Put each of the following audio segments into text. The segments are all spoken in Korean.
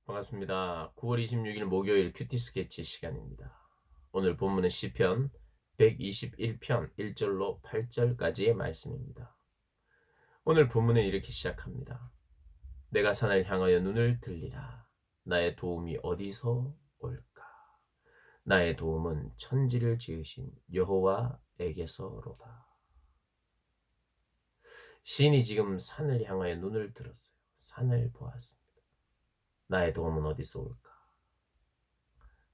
반갑습니다. 9월 26일 목요일 큐티 스케치 시간입니다. 오늘 본문은 시편 121편 1절로 8절까지의 말씀입니다. 오늘 본문은 이렇게 시작합니다. 내가 산을 향하여 눈을 들리라. 나의 도움이 어디서 올까? 나의 도움은 천지를 지으신 여호와에게서로다. 시인이 지금 산을 향하여 눈을 들었어요. 산을 보았습니다. 나의 도움은 어디서 올까?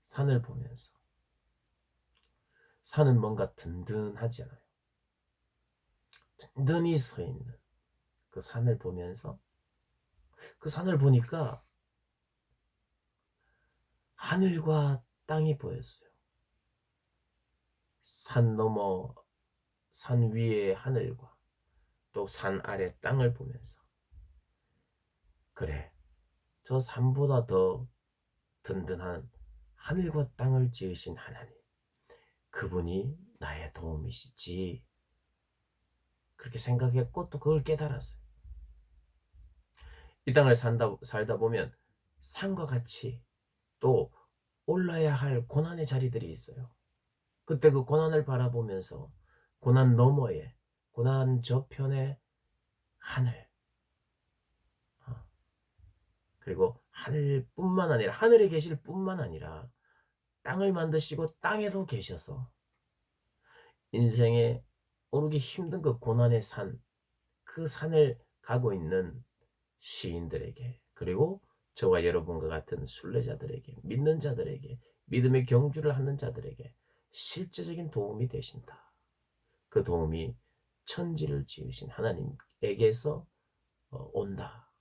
산을 보면서 산은 뭔가 든든하잖아요. 든든히 서 있는 그 산을 보면서 그 산을 보니까 하늘과 땅이 보였어요. 산 너머 산 위의 하늘과 또 산 아래 땅을 보면서 그래, 저 산보다 더 든든한 하늘과 땅을 지으신 하나님, 그분이 나의 도움이시지, 그렇게 생각했고 또 그걸 깨달았어요. 이 땅을 살다 보면 산과 같이 또 올라야 할 고난의 자리들이 있어요. 그때 그 고난을 바라보면서 고난 너머에, 고난 저편의 하늘, 어, 그리고 하늘뿐만 아니라 하늘에 계실 뿐만 아니라 땅을 만드시고 땅에도 계셔서 인생에 오르기 힘든 그 고난의 산, 그 산을 가고 있는 시인들에게, 그리고 저와 여러분과 같은 순례자들에게, 믿는 자들에게, 믿음의 경주를 하는 자들에게 실제적인 도움이 되신다. 그 도움이 천지를 지으신 하나님에게서 온다.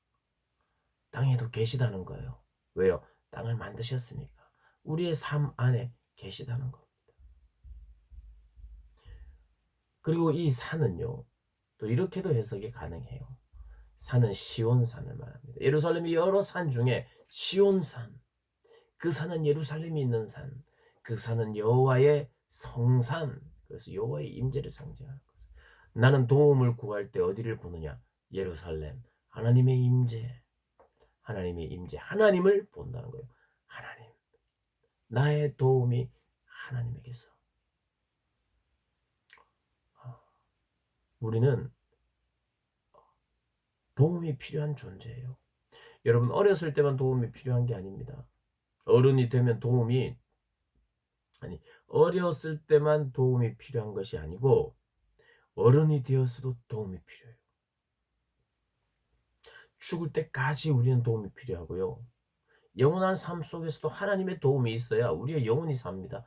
땅에도 계시다는 거예요. 왜요? 땅을 만드셨으니까. 우리의 삶 안에 계시다는 겁니다. 그리고 이 산은요, 또 이렇게도 해석이 가능해요. 산은 시온산을 말합니다. 예루살렘이 여러 산 중에 시온산, 그 산은 예루살렘이 있는 산, 그 산은 여호와의 성산, 그래서 여호와의 임재를 상징하는 거죠. 나는 도움을 구할 때 어디를 보느냐? 예루살렘, 하나님의 임재, 하나님의 임재, 하나님을 본다는 거예요. 하나님, 나의 도움이 하나님에게서. 우리는 도움이 필요한 존재예요. 여러분, 어렸을 때만 도움이 필요한 게 아닙니다. 어른이 되면 도움이, 아니, 어렸을 때만 도움이 필요한 것이 아니고 어른이 되었어도 도움이 필요해요. 죽을 때까지 우리는 도움이 필요하고요. 영원한 삶 속에서도 하나님의 도움이 있어야 우리의 영혼이 삽니다.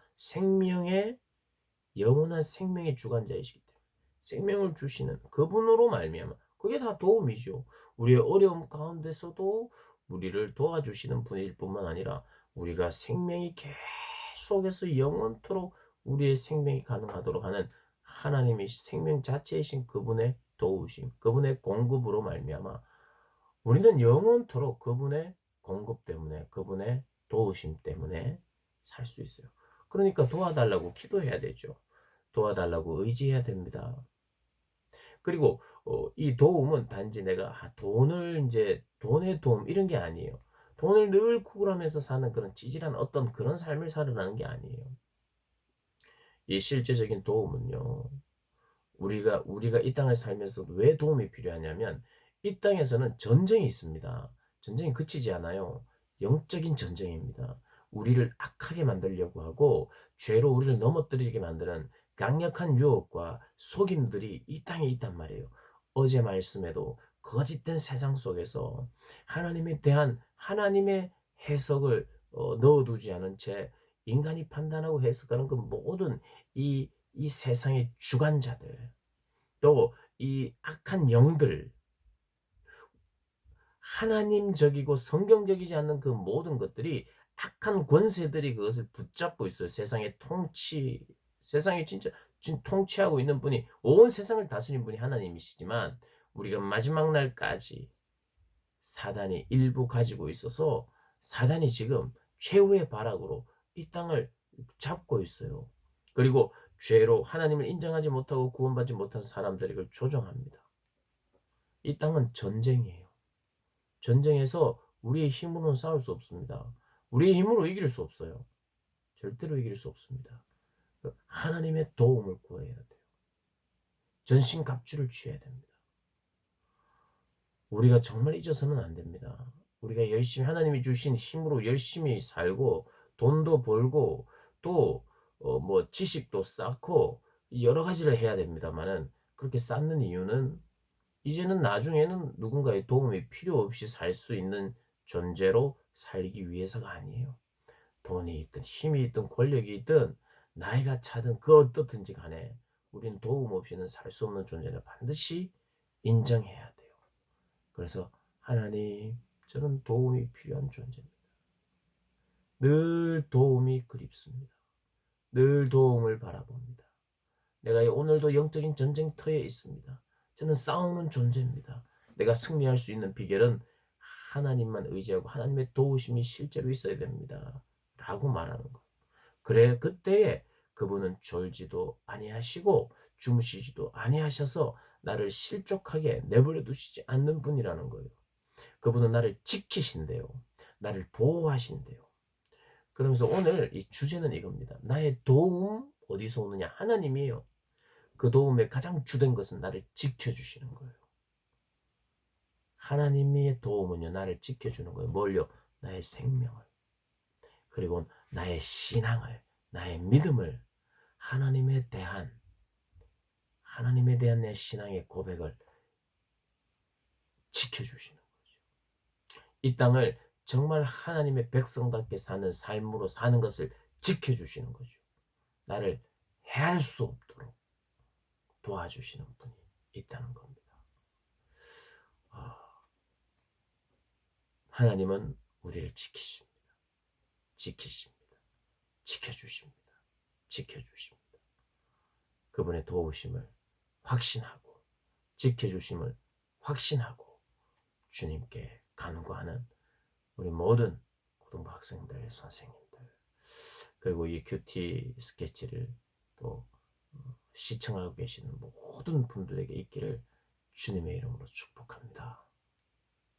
영원한 생명의 주관자이시기 때문에 생명을 주시는 그분으로 말미암아 그게 다 도움이죠. 우리의 어려움 가운데서도 우리를 도와주시는 분일 뿐만 아니라 우리가 생명이 계속해서 영원토록 우리의 생명이 가능하도록 하는 하나님이 생명 자체이신 그분의 도우심, 그분의 공급으로 말미암아 우리는 영원토록 그분의 공급 때문에, 그분의 도우심 때문에 살 수 있어요. 그러니까 도와달라고 기도해야 되죠. 도와달라고 의지해야 됩니다. 그리고 이 도움은 단지 내가 돈의 도움 이런 게 아니에요. 돈을 늘 구걸하면서 사는 그런 찌질한 어떤 그런 삶을 살으라는 게 아니에요. 이 실제적인 도움은요, 우리가 이 땅을 살면서 왜 도움이 필요하냐면 이 땅에서는 전쟁이 있습니다. 전쟁이 그치지 않아요. 영적인 전쟁입니다. 우리를 악하게 만들려고 하고 죄로 우리를 넘어뜨리게 만드는 강력한 유혹과 속임들이 이 땅에 있단 말이에요. 어제 말씀에도 거짓된 세상 속에서 하나님에 대한 하나님의 해석을 넣어두지 않은 채 인간이 판단하고 해석하는 그 모든 이 세상의 주관자들, 또 이 악한 영들, 하나님적이고 성경적이지 않는 그 모든 것들이 악한 권세들이 그것을 붙잡고 있어요. 세상이 진짜 지금 통치하고 있는 분이, 온 세상을 다스리는 분이 하나님이시지만 우리가 마지막 날까지 사단이 일부 가지고 있어서 사단이 지금 최후의 발악으로 이 땅을 잡고 있어요. 그리고 죄로 하나님을 인정하지 못하고 구원받지 못한 사람들이 그걸 조종합니다. 이 땅은 전쟁이에요. 전쟁에서 우리의 힘으로는 싸울 수 없습니다. 우리의 힘으로 이길 수 없어요. 절대로 이길 수 없습니다. 하나님의 도움을 구해야 돼요. 전신갑주를 취해야 됩니다. 우리가 정말 잊어서는 안 됩니다. 우리가 열심히 하나님이 주신 힘으로 열심히 살고 돈도 벌고 또 뭐 지식도 쌓고 여러 가지를 해야 됩니다만은 그렇게 쌓는 이유는 이제는 나중에는 누군가의 도움이 필요 없이 살 수 있는 존재로 살기 위해서가 아니에요. 돈이 있든 힘이 있든 권력이 있든 나이가 차든 그 어떻든지 간에 우리는 도움 없이는 살 수 없는 존재를 반드시 인정해야 돼요. 그래서 하나님, 저는 도움이 필요한 존재입니다. 늘 도움이 그립습니다. 늘 도움을 바라봅니다. 내가 오늘도 영적인 전쟁터에 있습니다. 저는 싸우는 존재입니다. 내가 승리할 수 있는 비결은 하나님만 의지하고 하나님의 도우심이 실제로 있어야 됩니다. 라고 말하는 것. 그래, 그때에 그분은 졸지도 아니하시고 주무시지도 아니하셔서 나를 실족하게 내버려 두시지 않는 분이라는 거예요. 그분은 나를 지키신대요. 나를 보호하신대요. 그러면서 오늘 이 주제는 이겁니다. 나의 도움 어디서 오느냐? 하나님이에요. 그 도움의 가장 주된 것은 나를 지켜주시는 거예요. 하나님의 도움은요, 나를 지켜주는 거예요. 뭘요? 나의 생명을. 그리고 나의 신앙을, 나의 믿음을, 하나님에 대한 내 신앙의 고백을 지켜주시는 거죠. 이 땅을 정말 하나님의 백성답게 사는 삶으로 사는 것을 지켜주시는 거죠. 나를 해할 수 없도록 도와주시는 분이 있다는 겁니다. 하나님은 우리를 지키십니다. 지키십니다. 지켜주십니다. 지켜주십니다. 그분의 도우심을 확신하고 지켜주심을 확신하고 주님께 간구하는 우리 모든 고등부 학생들, 선생님들, 그리고 이 큐티 스케치를 또 시청하고 계시는 모든 분들에게 있기를 주님의 이름으로 축복합니다.